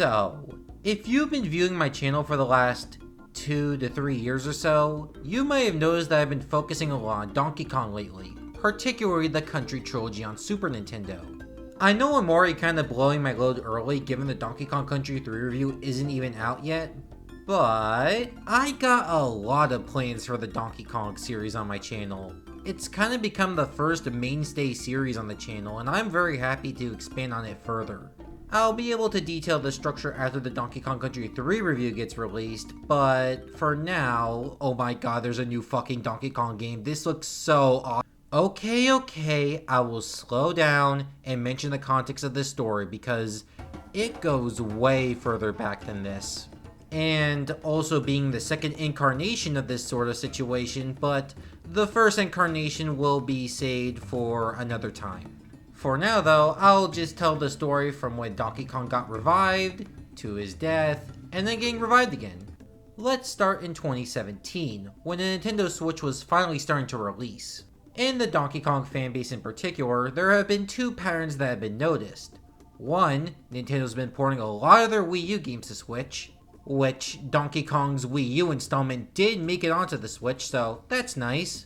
So, if you've been viewing my channel for the last 2 to 3 years or so, you may have noticed that I've been focusing a lot on Donkey Kong lately, particularly the Country Trilogy on Super Nintendo. I know I'm already kind of blowing my load early given the Donkey Kong Country 3 review isn't even out yet, but I got a lot of plans for the Donkey Kong series on my channel. It's kind of become the first mainstay series on the channel, and I'm very happy to expand on it further. I'll be able to detail the structure after the Donkey Kong Country 3 review gets released, but for now, oh my god, there's a new fucking Donkey Kong game. This looks so awesome. Okay, I will slow down and mention the context of this story because it goes way further back than this. And also being the second incarnation of this sort of situation, but the first incarnation will be saved for another time. For now though, I'll just tell the story from when Donkey Kong got revived, to his death, and then getting revived again. Let's start in 2017, when the Nintendo Switch was finally starting to release. In the Donkey Kong fanbase in particular, there have been two patterns that have been noticed. One, Nintendo's been porting a lot of their Wii U games to Switch, which Donkey Kong's Wii U installment did make it onto the Switch, so that's nice.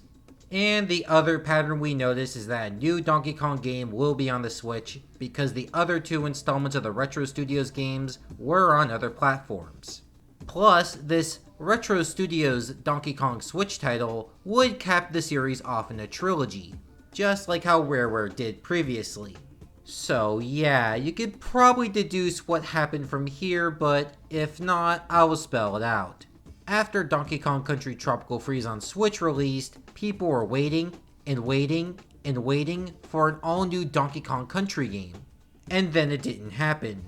And the other pattern we notice is that a new Donkey Kong game will be on the Switch because the other two installments of the Retro Studios games were on other platforms. Plus, this Retro Studios Donkey Kong Switch title would cap the series off in a trilogy, just like how Rareware did previously. So yeah, you could probably deduce what happened from here, but if not, I will spell it out. After Donkey Kong Country Tropical Freeze on Switch released, people were waiting for an all-new Donkey Kong Country game. And then it didn't happen.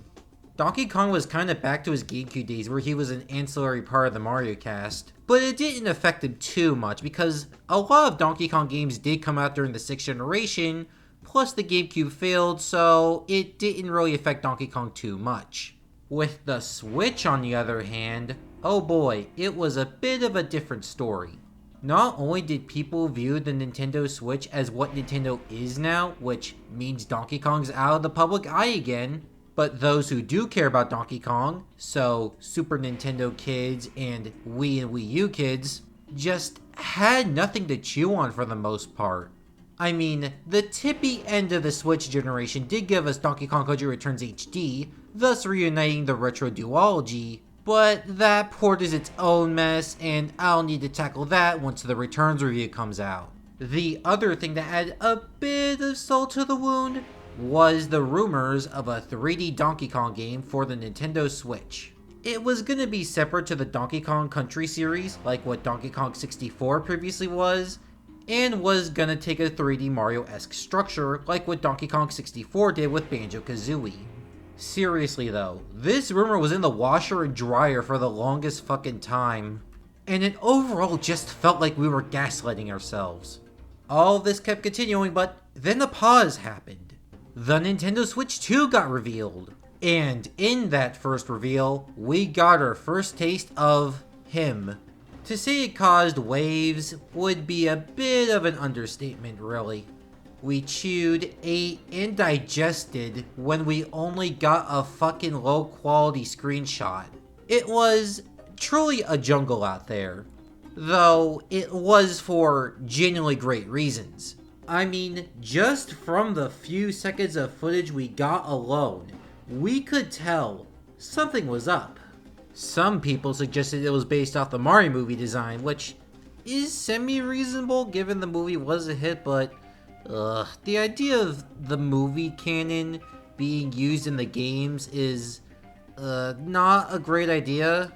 Donkey Kong was kinda back to his GameCube days where he was an ancillary part of the Mario cast, but it didn't affect him too much because a lot of Donkey Kong games did come out during the 6th generation, plus the GameCube failed, so it didn't really affect Donkey Kong too much. With the Switch on the other hand, oh boy, it was a bit of a different story. Not only did people view the Nintendo Switch as what Nintendo is now, which means Donkey Kong's out of the public eye again, but those who do care about Donkey Kong, so Super Nintendo kids and Wii U kids, just had nothing to chew on for the most part. I mean, the tippy end of the Switch generation did give us Donkey Kong Country Returns HD, thus reuniting the retro duology, but that port is its own mess, and I'll need to tackle that once the Returns review comes out. The other thing that added a bit of salt to the wound was the rumors of a 3D Donkey Kong game for the Nintendo Switch. It was gonna be separate to the Donkey Kong Country series, like what Donkey Kong 64 previously was, and was gonna take a 3D Mario-esque structure like what Donkey Kong 64 did with Banjo-Kazooie. Seriously though, this rumor was in the washer and dryer for the longest fucking time, and it overall just felt like we were gaslighting ourselves. All this kept continuing, but then a pause happened. The Nintendo Switch 2 got revealed, and in that first reveal, we got our first taste of him. To say it caused waves would be a bit of an understatement, really. We chewed, ate, and digested when we only got a fucking low quality screenshot. It was truly a jungle out there, though it was for genuinely great reasons. I mean, just from the few seconds of footage we got alone, we could tell something was up. Some people suggested it was based off the Mario movie design, which is semi-reasonable given the movie was a hit, but the idea of the movie canon being used in the games is not a great idea.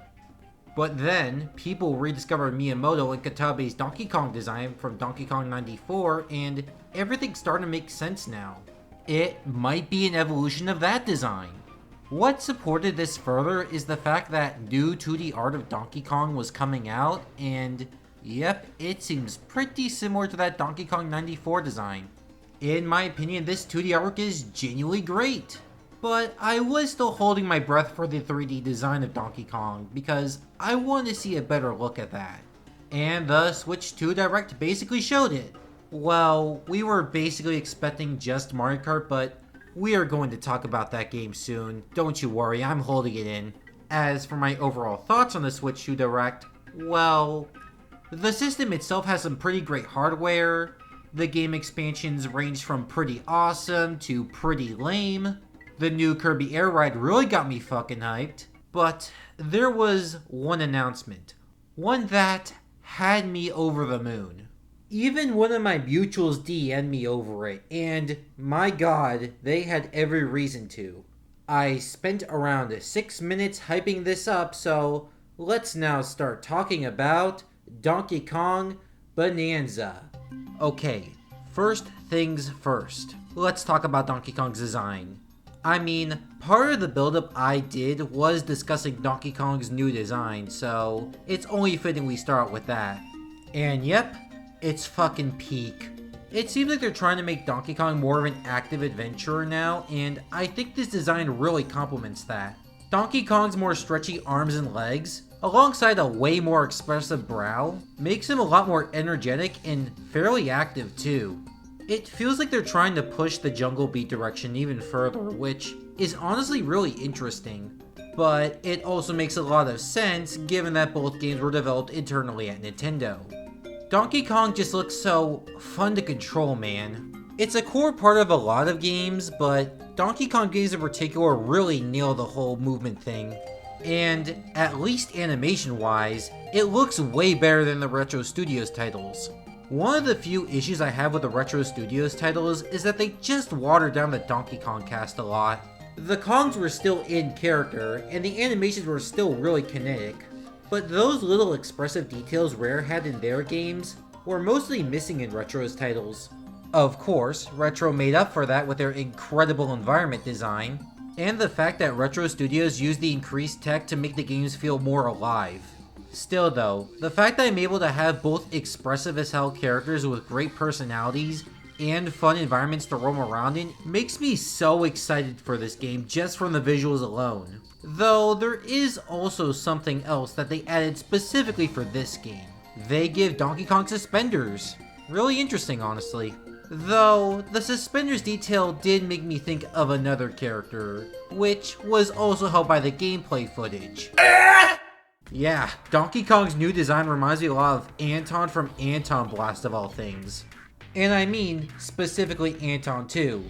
But then, people rediscovered Miyamoto and Katabe's Donkey Kong design from Donkey Kong 94, and everything's starting to make sense now. It might be an evolution of that design. What supported this further is the fact that new 2D art of Donkey Kong was coming out, and yep, it seems pretty similar to that Donkey Kong 94 design. In my opinion, this 2D artwork is genuinely great. But I was still holding my breath for the 3D design of Donkey Kong because I wanted to see a better look at that. And the Switch 2 Direct basically showed it. Well, we were basically expecting just Mario Kart, but We are going to talk about that game soon. Don't you worry, I'm holding it in. As for my overall thoughts on the Switch 2 Direct, well, the system itself has some pretty great hardware. The game expansions range from pretty awesome to pretty lame. The new Kirby Air Ride really got me fucking hyped. But there was one announcement. One that had me over the moon. Even one of my mutuals DM'd me over it, and my god, they had every reason to. I spent around 6 minutes hyping this up, so let's now start talking about Donkey Kong Bananza. Okay, first things first. Let's talk about Donkey Kong's design. I mean, part of the build-up I did was discussing Donkey Kong's new design, so it's only fitting we start with that. And yep, it's fucking peak. It seems like they're trying to make Donkey Kong more of an active adventurer now, and I think this design really complements that. Donkey Kong's more stretchy arms and legs, alongside a way more expressive brow, makes him a lot more energetic and fairly active too. It feels like they're trying to push the Jungle Beat direction even further, which is honestly really interesting. But it also makes a lot of sense given that both games were developed internally at Nintendo. Donkey Kong just looks so fun to control, man. It's a core part of a lot of games, but Donkey Kong games in particular really nail the whole movement thing. And at least animation-wise, it looks way better than the Retro Studios titles. One of the few issues I have with the Retro Studios titles is that they just watered down the Donkey Kong cast a lot. The Kongs were still in character, and the animations were still really kinetic, but those little expressive details Rare had in their games were mostly missing in Retro's titles. Of course, Retro made up for that with their incredible environment design, and the fact that Retro Studios used the increased tech to make the games feel more alive. Still though, the fact that I'm able to have both expressive as hell characters with great personalities and fun environments to roam around in makes me so excited for this game just from the visuals alone. Though there is also something else that they added specifically for this game. They give Donkey Kong suspenders. Really interesting, honestly. Though, the suspenders detail did make me think of another character, which was also helped by the gameplay footage. Yeah, Donkey Kong's new design reminds me a lot of Anton from Anton Blast of all things. And I mean, specifically Anton 2.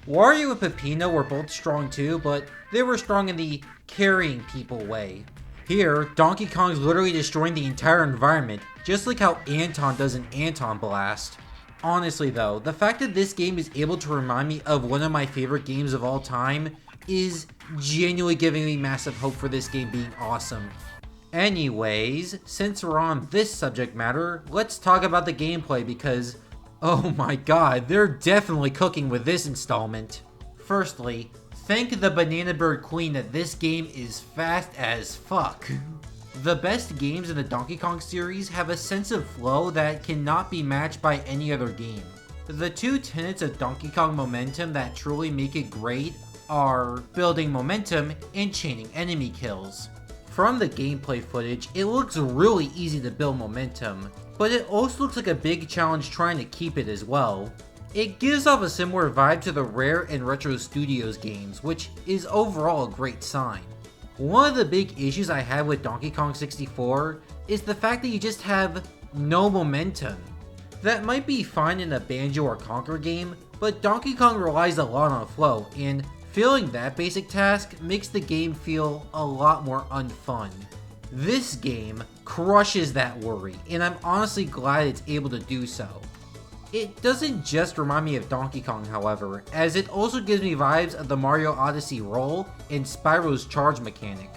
Wario and Peppino were both strong too, but they were strong in the carrying people way. Here, Donkey Kong's literally destroying the entire environment, just like how Anton does in Anton Blast. Honestly though, the fact that this game is able to remind me of one of my favorite games of all time is genuinely giving me massive hope for this game being awesome. Anyways, since we're on this subject matter, let's talk about the gameplay because, oh my god, they're definitely cooking with this installment. Firstly, thank the Banana Bird Queen that this game is fast as fuck. The best games in the Donkey Kong series have a sense of flow that cannot be matched by any other game. The two tenets of Donkey Kong momentum that truly make it great are building momentum and chaining enemy kills. From the gameplay footage, it looks really easy to build momentum, but it also looks like a big challenge trying to keep it as well. It gives off a similar vibe to the Rare and Retro Studios games, which is overall a great sign. One of the big issues I have with Donkey Kong 64 is the fact that you just have no momentum. That might be fine in a Banjo or Conquer game, but Donkey Kong relies a lot on flow, and failing that basic task makes the game feel a lot more unfun. This game crushes that worry, and I'm honestly glad it's able to do so. It doesn't just remind me of Donkey Kong, however, as it also gives me vibes of the Mario Odyssey roll and Spyro's charge mechanic.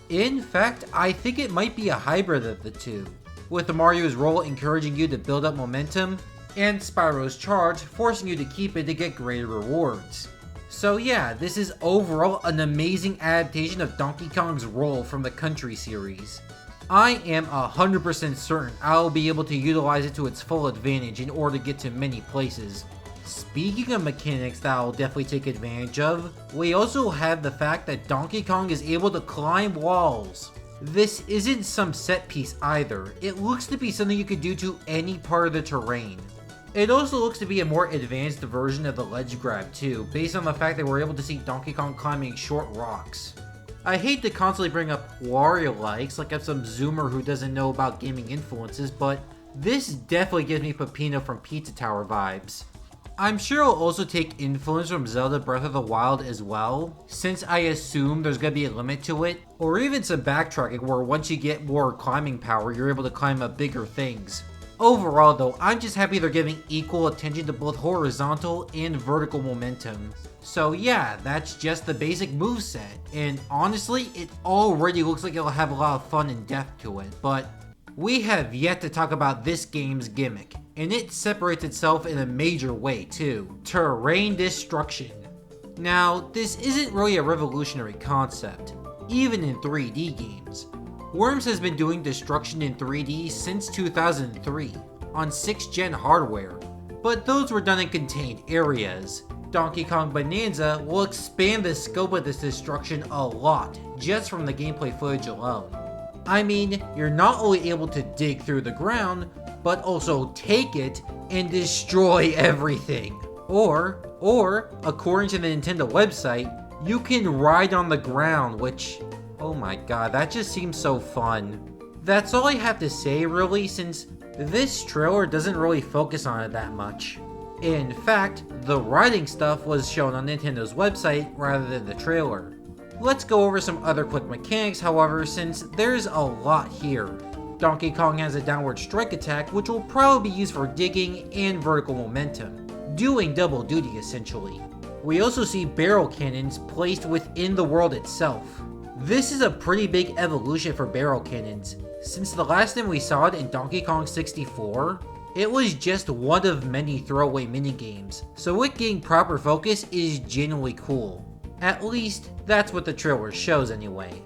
In fact, I think it might be a hybrid of the two, with the Mario's roll encouraging you to build up momentum, and Spyro's charge forcing you to keep it to get greater rewards. So yeah, this is overall an amazing adaptation of Donkey Kong's roll from the Country series. I am 100% certain I'll be able to utilize it to its full advantage in order to get to many places. Speaking of mechanics that I'll definitely take advantage of, we also have the fact that Donkey Kong is able to climb walls. This isn't some set piece either, it looks to be something you could do to any part of the terrain. It also looks to be a more advanced version of the ledge grab too, based on the fact that we're able to see Donkey Kong climbing short rocks. I hate to constantly bring up Wario likes like I'm some zoomer who doesn't know about gaming influences, but this definitely gives me Peppino from Pizza Tower vibes. I'm sure it'll also take influence from Zelda Breath of the Wild as well, since I assume there's gonna be a limit to it, or even some backtracking where once you get more climbing power, you're able to climb up bigger things. Overall though, I'm just happy they're giving equal attention to both horizontal and vertical momentum. So yeah, that's just the basic moveset, and honestly, it already looks like it'll have a lot of fun and depth to it, but we have yet to talk about this game's gimmick, and it separates itself in a major way too: terrain destruction. Now, this isn't really a revolutionary concept, even in 3D games. Worms has been doing destruction in 3D since 2003, on 6th gen hardware, but those were done in contained areas. Donkey Kong Bananza will expand the scope of this destruction a lot, just from the gameplay footage alone. I mean, you're not only able to dig through the ground, but also take it and destroy everything. Or, according to the Nintendo website, you can ride on the ground, which, oh my god, that just seems so fun. That's all I have to say really, since this trailer doesn't really focus on it that much. In fact, the riding stuff was shown on Nintendo's website rather than the trailer. Let's go over some other quick mechanics, however, since there's a lot here. Donkey Kong has a downward strike attack, which will probably be used for digging and vertical momentum, doing double duty essentially. We also see barrel cannons placed within the world itself. This is a pretty big evolution for barrel cannons, since the last time we saw it in Donkey Kong 64, it was just one of many throwaway minigames, so it getting proper focus is genuinely cool. At least, that's what the trailer shows anyway.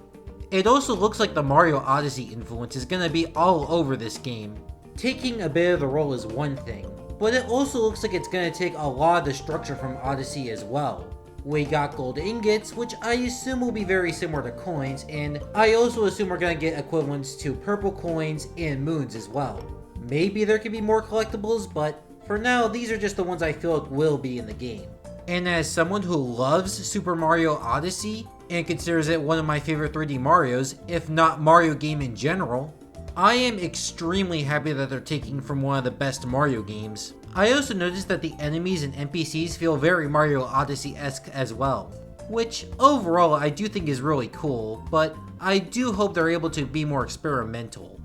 It also looks like the Mario Odyssey influence is gonna be all over this game. Taking a bit of the role is one thing, but it also looks like it's gonna take a lot of the structure from Odyssey as well. We got gold ingots, which I assume will be very similar to coins, and I also assume we're gonna get equivalents to purple coins and moons as well. Maybe there could be more collectibles, but for now, these are just the ones I feel like will be in the game. And as someone who loves Super Mario Odyssey, and considers it one of my favorite 3D Marios, if not Mario game in general, I am extremely happy that they're taking from one of the best Mario games. I also noticed that the enemies and NPCs feel very Mario Odyssey-esque as well, which overall I do think is really cool, but I do hope they're able to be more experimental.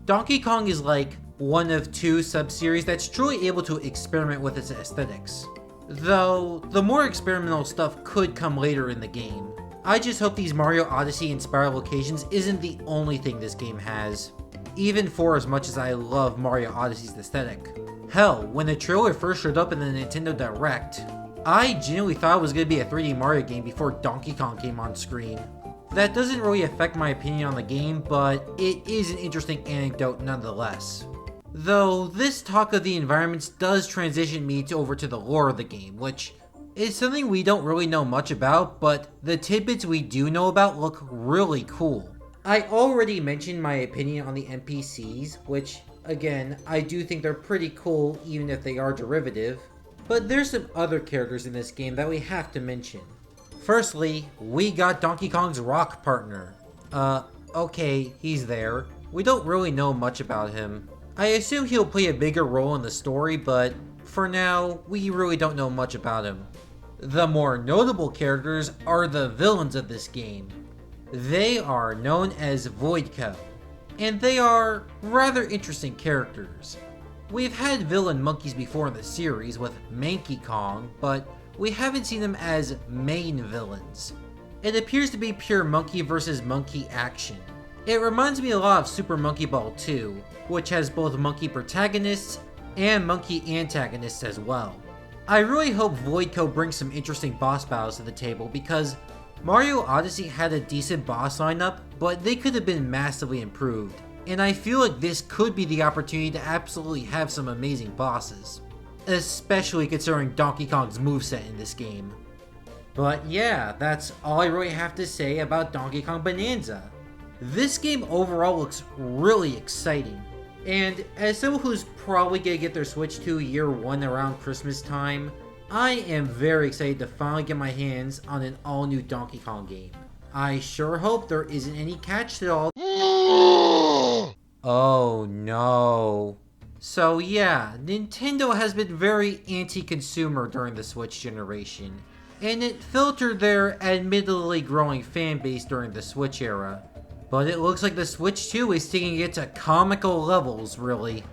Donkey Kong is like one of two sub-series that's truly able to experiment with its aesthetics. Though, the more experimental stuff could come later in the game. I just hope these Mario Odyssey inspired locations isn't the only thing this game has, even for as much as I love Mario Odyssey's aesthetic. Hell, when the trailer first showed up in the Nintendo Direct, I genuinely thought it was going to be a 3D Mario game before Donkey Kong came on screen. That doesn't really affect my opinion on the game, but it is an interesting anecdote nonetheless. Though, this talk of the environments does transition me over to the lore of the game, which is something we don't really know much about, but the tidbits we do know about look really cool. I already mentioned my opinion on the NPCs, which, again, I do think they're pretty cool even if they are derivative, but there's some other characters in this game that we have to mention. Firstly, we got Donkey Kong's rock partner. Okay, he's there. We don't really know much about him. I assume he'll play a bigger role in the story, but for now, we really don't know much about him. The more notable characters are the villains of this game. They are known as Voidco, and they are rather interesting characters. We've had villain monkeys before in the series with Manky Kong, but we haven't seen them as main villains. It appears to be pure monkey versus monkey action. It reminds me a lot of Super Monkey Ball 2, which has both monkey protagonists and monkey antagonists as well. I really hope Voidco brings some interesting boss battles to the table because Mario Odyssey had a decent boss lineup, but they could have been massively improved, and I feel like this could be the opportunity to absolutely have some amazing bosses, especially considering Donkey Kong's moveset in this game. But yeah, that's all I really have to say about Donkey Kong Bananza. This game overall looks really exciting. And as someone who's probably gonna get their Switch 2 year 1 around Christmas time, I am very excited to finally get my hands on an all-new Donkey Kong game. I sure hope there isn't any catch to all. Oh no. So yeah, Nintendo has been very anti-consumer during the Switch generation, and it filtered their admittedly growing fan base during the Switch era. But it looks like the Switch 2 is taking it to comical levels, really.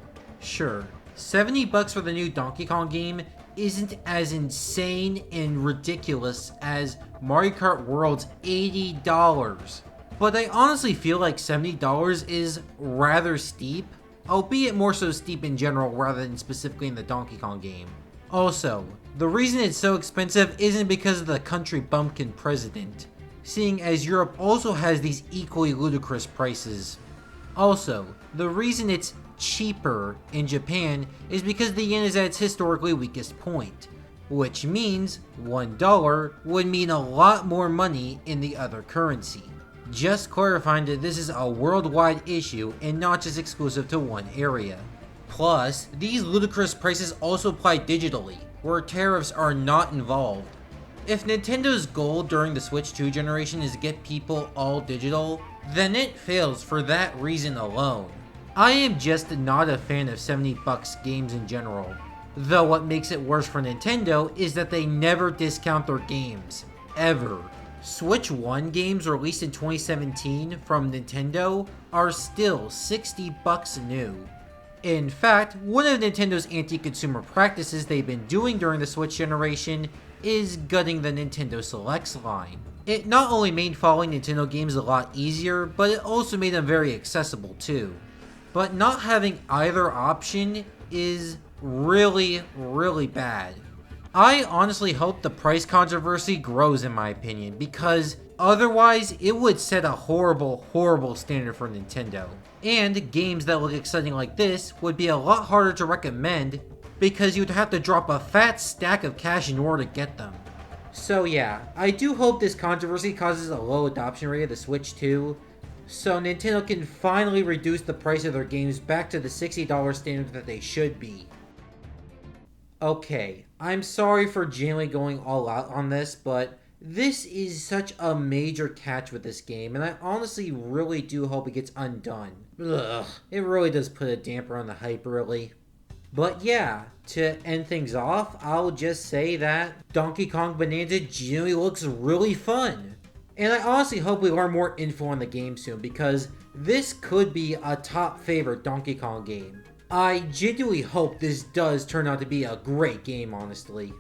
Sure, $70 for the new Donkey Kong game isn't as insane and ridiculous as Mario Kart World's $80. But I honestly feel like $70 is rather steep, albeit more so steep in general rather than specifically in the Donkey Kong game. Also, the reason it's so expensive isn't because of the country bumpkin president, seeing as Europe also has these equally ludicrous prices. Also, the reason it's cheaper in Japan is because the yen is at its historically weakest point, which means $1 would mean a lot more money in the other currency. Just clarifying that this is a worldwide issue and not just exclusive to one area. Plus, these ludicrous prices also apply digitally, where tariffs are not involved. If Nintendo's goal during the Switch 2 generation is to get people all digital, then it fails for that reason alone. I am just not a fan of $70 games in general, though what makes it worse for Nintendo is that they never discount their games, ever. Switch 1 games released in 2017 from Nintendo are still $60 new. In fact, one of Nintendo's anti-consumer practices they've been doing during the Switch generation is gutting the Nintendo Selects line. It not only made following Nintendo games a lot easier, but it also made them very accessible too. But not having either option is really bad. I honestly hope the price controversy grows in my opinion, because otherwise it would set a horrible standard for Nintendo. And games that look exciting like this would be a lot harder to recommend because you'd have to drop a fat stack of cash in order to get them. So yeah, I do hope this controversy causes a low adoption rate of the Switch 2, so Nintendo can finally reduce the price of their games back to the $60 standard that they should be. Okay, I'm sorry for generally going all out on this, but this is such a major catch with this game, and I honestly really do hope it gets undone. Ugh, it really does put a damper on the hype, really. But yeah, to end things off, I'll just say that Donkey Kong Bonanza genuinely looks really fun. And I honestly hope we learn more info on the game soon, because this could be a top favorite Donkey Kong game. I genuinely hope this does turn out to be a great game, honestly.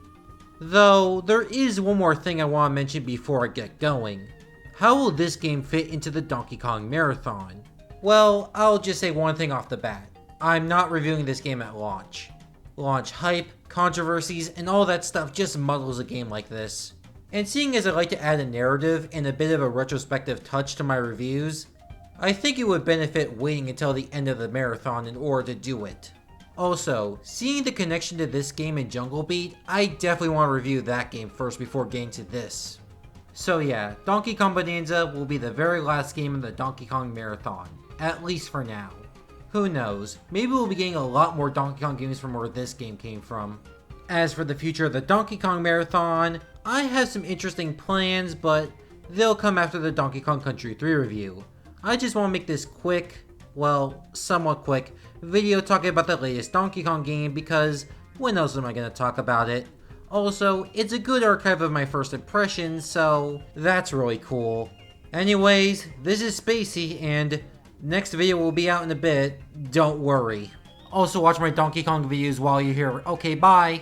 Though, there is one more thing I want to mention before I get going. How will this game fit into the Donkey Kong Marathon? Well, I'll just say one thing off the bat. I'm not reviewing this game at launch. Launch hype, controversies, and all that stuff just muddles a game like this. And seeing as I like to add a narrative and a bit of a retrospective touch to my reviews, I think it would benefit waiting until the end of the marathon in order to do it. Also, seeing the connection to this game and Jungle Beat, I definitely want to review that game first before getting to this. So yeah, Donkey Kong Bonanza will be the very last game in the Donkey Kong Marathon, at least for now. Who knows, maybe we'll be getting a lot more Donkey Kong games from where this game came from. As for the future of the Donkey Kong Marathon, I have some interesting plans, but they'll come after the Donkey Kong Country 3 review. I just want to make this quick, well, somewhat quick, video talking about the latest Donkey Kong game because when else am I going to talk about it? Also, it's a good archive of my first impressions, so that's really cool. Anyways, this is Spacey, and next video will be out in a bit, don't worry. Also watch my Donkey Kong videos while you're here. Okay, bye!